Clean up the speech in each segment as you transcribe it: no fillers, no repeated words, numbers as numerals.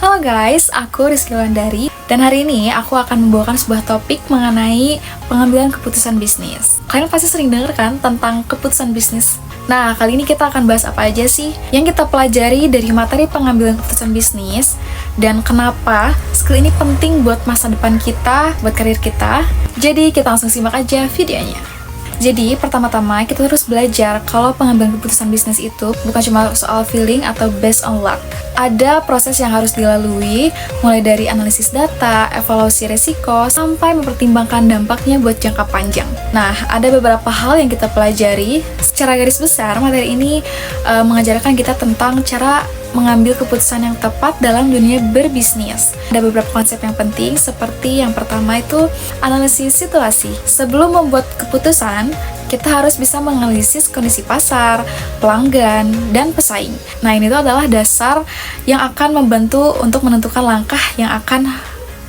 Halo guys, aku Rizky Wulandari dan hari ini aku akan membawakan sebuah topik mengenai pengambilan keputusan bisnis. Kalian pasti sering dengar kan tentang keputusan bisnis. Nah, kali ini kita akan bahas apa aja sih yang kita pelajari dari materi pengambilan keputusan bisnis dan kenapa skill ini penting buat masa depan kita, buat karir kita. Jadi, kita langsung simak aja videonya. Jadi, pertama-tama kita harus belajar kalau pengambilan keputusan bisnis itu bukan cuma soal feeling atau based on luck. Ada proses yang harus dilalui, mulai dari analisis data, evaluasi resiko, sampai mempertimbangkan dampaknya buat jangka panjang. Nah, ada beberapa hal yang kita pelajari. Secara garis besar, materi ini mengajarkan kita tentang cara mengambil keputusan yang tepat dalam dunia berbisnis. Ada beberapa konsep yang penting, seperti yang pertama itu analisis situasi. Sebelum membuat keputusan, kita harus bisa menganalisis kondisi pasar, pelanggan, dan pesaing. Nah, ini tuh adalah dasar yang akan membantu untuk menentukan langkah yang akan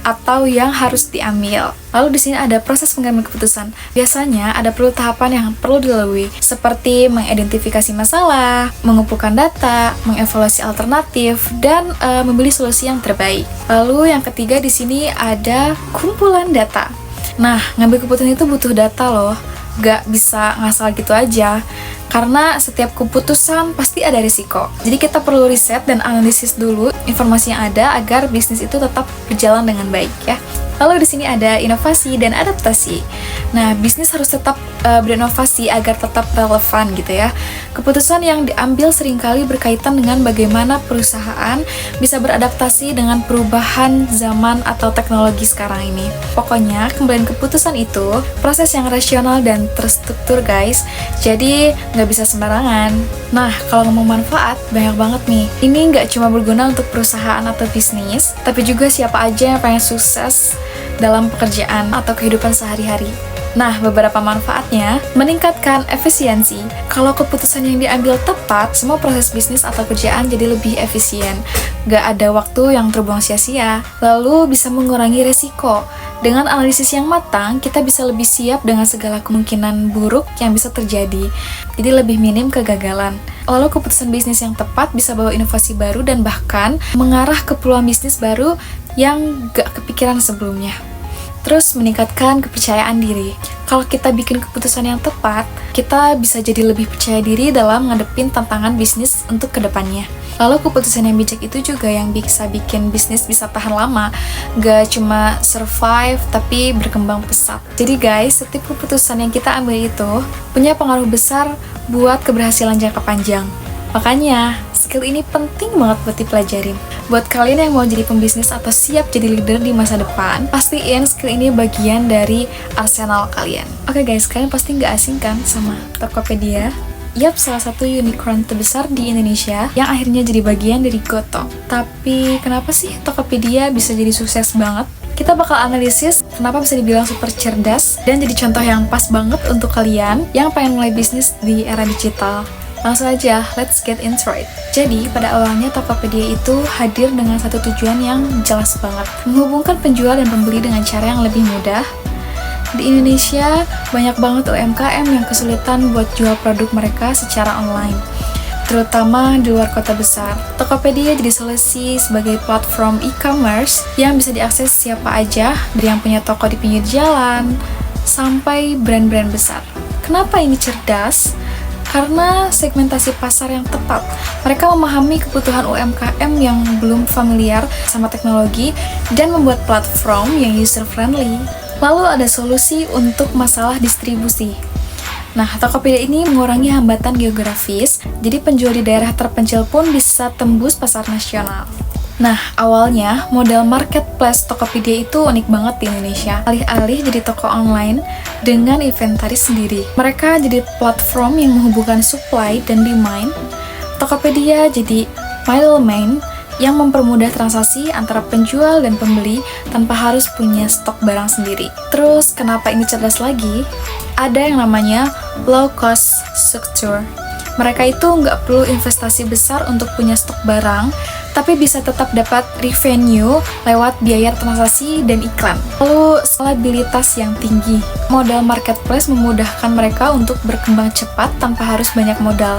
atau yang harus diambil. Lalu di sini ada proses pengambilan keputusan. Biasanya ada tahapan yang perlu dilalui, seperti mengidentifikasi masalah, mengumpulkan data, mengevaluasi alternatif, dan memilih solusi yang terbaik. Lalu yang ketiga di sini ada kumpulan data. Nah, ngambil keputusan itu butuh data loh. Gak bisa ngasal gitu aja, karena setiap keputusan pasti ada risiko. Jadi kita perlu riset dan analisis dulu informasi yang ada agar bisnis itu tetap berjalan dengan baik ya. Lalu di sini ada inovasi dan adaptasi. Nah, bisnis harus tetap berinovasi agar tetap relevan gitu ya. Keputusan yang diambil seringkali berkaitan dengan bagaimana perusahaan bisa beradaptasi dengan perubahan zaman atau teknologi sekarang ini. Pokoknya, kembalian keputusan itu proses yang rasional dan terstruktur guys. Jadi, nggak bisa sembarangan. Nah, kalau ngomong manfaat, banyak banget nih. Ini nggak cuma berguna untuk perusahaan atau bisnis, tapi juga siapa aja yang pengen sukses dalam pekerjaan atau kehidupan sehari-hari. Nah, beberapa manfaatnya, meningkatkan efisiensi. Kalau keputusan yang diambil tepat, semua proses bisnis atau kerjaan jadi lebih efisien. Gak ada waktu yang terbuang sia-sia. Lalu bisa mengurangi resiko. Dengan analisis yang matang, kita bisa lebih siap dengan segala kemungkinan buruk yang bisa terjadi. Jadi lebih minim kegagalan. Lalu keputusan bisnis yang tepat bisa bawa inovasi baru dan bahkan mengarah ke peluang bisnis baru yang gak kepikiran sebelumnya. Terus meningkatkan kepercayaan diri. Kalau kita bikin keputusan yang tepat, kita bisa jadi lebih percaya diri dalam ngadepin tantangan bisnis untuk kedepannya. Lalu keputusan yang bijak itu juga yang bisa bikin bisnis bisa tahan lama, gak cuma survive tapi berkembang pesat. Jadi guys, setiap keputusan yang kita ambil itu punya pengaruh besar buat keberhasilan jangka panjang. Makanya, skill ini penting banget buat dipelajarin. Buat kalian yang mau jadi pembisnis atau siap jadi leader di masa depan, pastiin skill ini bagian dari arsenal kalian. Oke guys, kalian pasti nggak asing kan sama Tokopedia? Yap, salah satu unicorn terbesar di Indonesia yang akhirnya jadi bagian dari Goto. Tapi kenapa sih Tokopedia bisa jadi sukses banget? Kita bakal analisis kenapa bisa dibilang super cerdas dan jadi contoh yang pas banget untuk kalian yang pengen mulai bisnis di era digital. Langsung aja, let's get into it. Jadi, pada awalnya Tokopedia itu hadir dengan satu tujuan yang jelas banget. Menghubungkan penjual dan pembeli dengan cara yang lebih mudah. Di Indonesia, banyak banget UMKM yang kesulitan buat jual produk mereka secara online. Terutama di luar kota besar. Tokopedia jadi solusi sebagai platform e-commerce yang bisa diakses siapa aja, dari yang punya toko di pinggir jalan, sampai brand-brand besar. Kenapa ini cerdas? Karena segmentasi pasar yang tepat. Mereka memahami kebutuhan UMKM yang belum familiar sama teknologi dan membuat platform yang user-friendly. Lalu ada solusi untuk masalah distribusi. Nah, Tokopedia ini mengurangi hambatan geografis, jadi penjual di daerah terpencil pun bisa tembus pasar nasional. Nah, awalnya model marketplace Tokopedia itu unik banget di Indonesia. Alih-alih jadi toko online dengan inventaris sendiri, mereka jadi platform yang menghubungkan supply dan demand. Tokopedia jadi middleman yang mempermudah transaksi antara penjual dan pembeli tanpa harus punya stok barang sendiri. Terus, kenapa ini cerdas lagi? Ada yang namanya low cost structure. Mereka itu nggak perlu investasi besar untuk punya stok barang, tapi bisa tetap dapat revenue lewat biaya transaksi dan iklan. Lalu, scalabilitas yang tinggi. Modal marketplace memudahkan mereka untuk berkembang cepat tanpa harus banyak modal.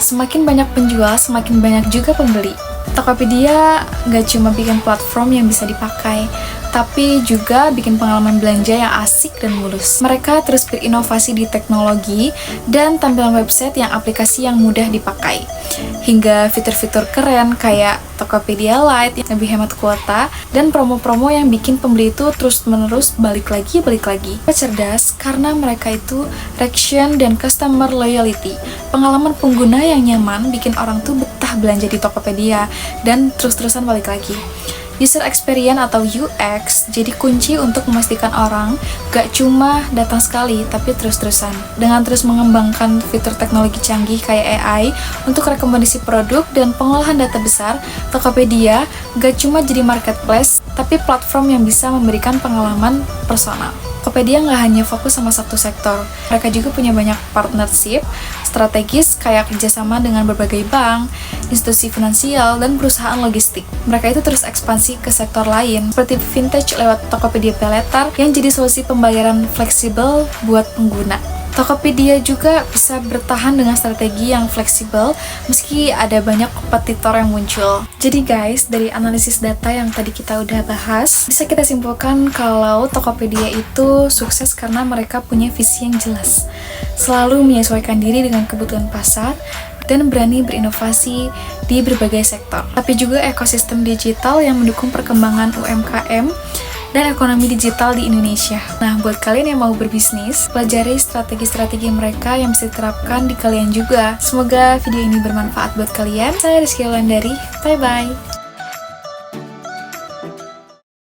Semakin banyak penjual, semakin banyak juga pembeli. Tokopedia nggak cuma bikin platform yang bisa dipakai, tapi juga bikin pengalaman belanja yang asik dan mulus. Mereka terus berinovasi di teknologi dan tampilan website yang aplikasi yang mudah dipakai. Hingga fitur-fitur keren kayak Tokopedia Lite yang lebih hemat kuota dan promo-promo yang bikin pembeli itu terus-menerus balik lagi. Mereka cerdas karena mereka itu reaction dan customer loyalty. Pengalaman pengguna yang nyaman bikin orang tuh betah belanja di Tokopedia dan terus-terusan balik lagi. User experience atau UX jadi kunci untuk memastikan orang gak cuma datang sekali tapi terus-terusan. Dengan terus mengembangkan fitur teknologi canggih kayak AI untuk rekomendasi produk dan pengolahan data besar, Tokopedia gak cuma jadi marketplace tapi platform yang bisa memberikan pengalaman personal. Tokopedia nggak hanya fokus sama satu sektor, mereka juga punya banyak partnership strategis kayak kerjasama dengan berbagai bank, institusi finansial, dan perusahaan logistik. Mereka itu terus ekspansi ke sektor lain, seperti vintage lewat Tokopedia Paylater yang jadi solusi pembayaran fleksibel buat pengguna. Tokopedia juga bisa bertahan dengan strategi yang fleksibel meski ada banyak kompetitor yang muncul. Jadi guys, dari analisis data yang tadi kita udah bahas, bisa kita simpulkan kalau Tokopedia itu sukses karena mereka punya visi yang jelas, selalu menyesuaikan diri dengan kebutuhan pasar, dan berani berinovasi di berbagai sektor. Tapi juga ekosistem digital yang mendukung perkembangan UMKM dan ekonomi digital di Indonesia. Nah, buat kalian yang mau berbisnis, pelajari strategi-strategi mereka yang bisa diterapkan di kalian juga. Semoga video ini bermanfaat buat kalian. Saya Rizky Wulandari, bye-bye!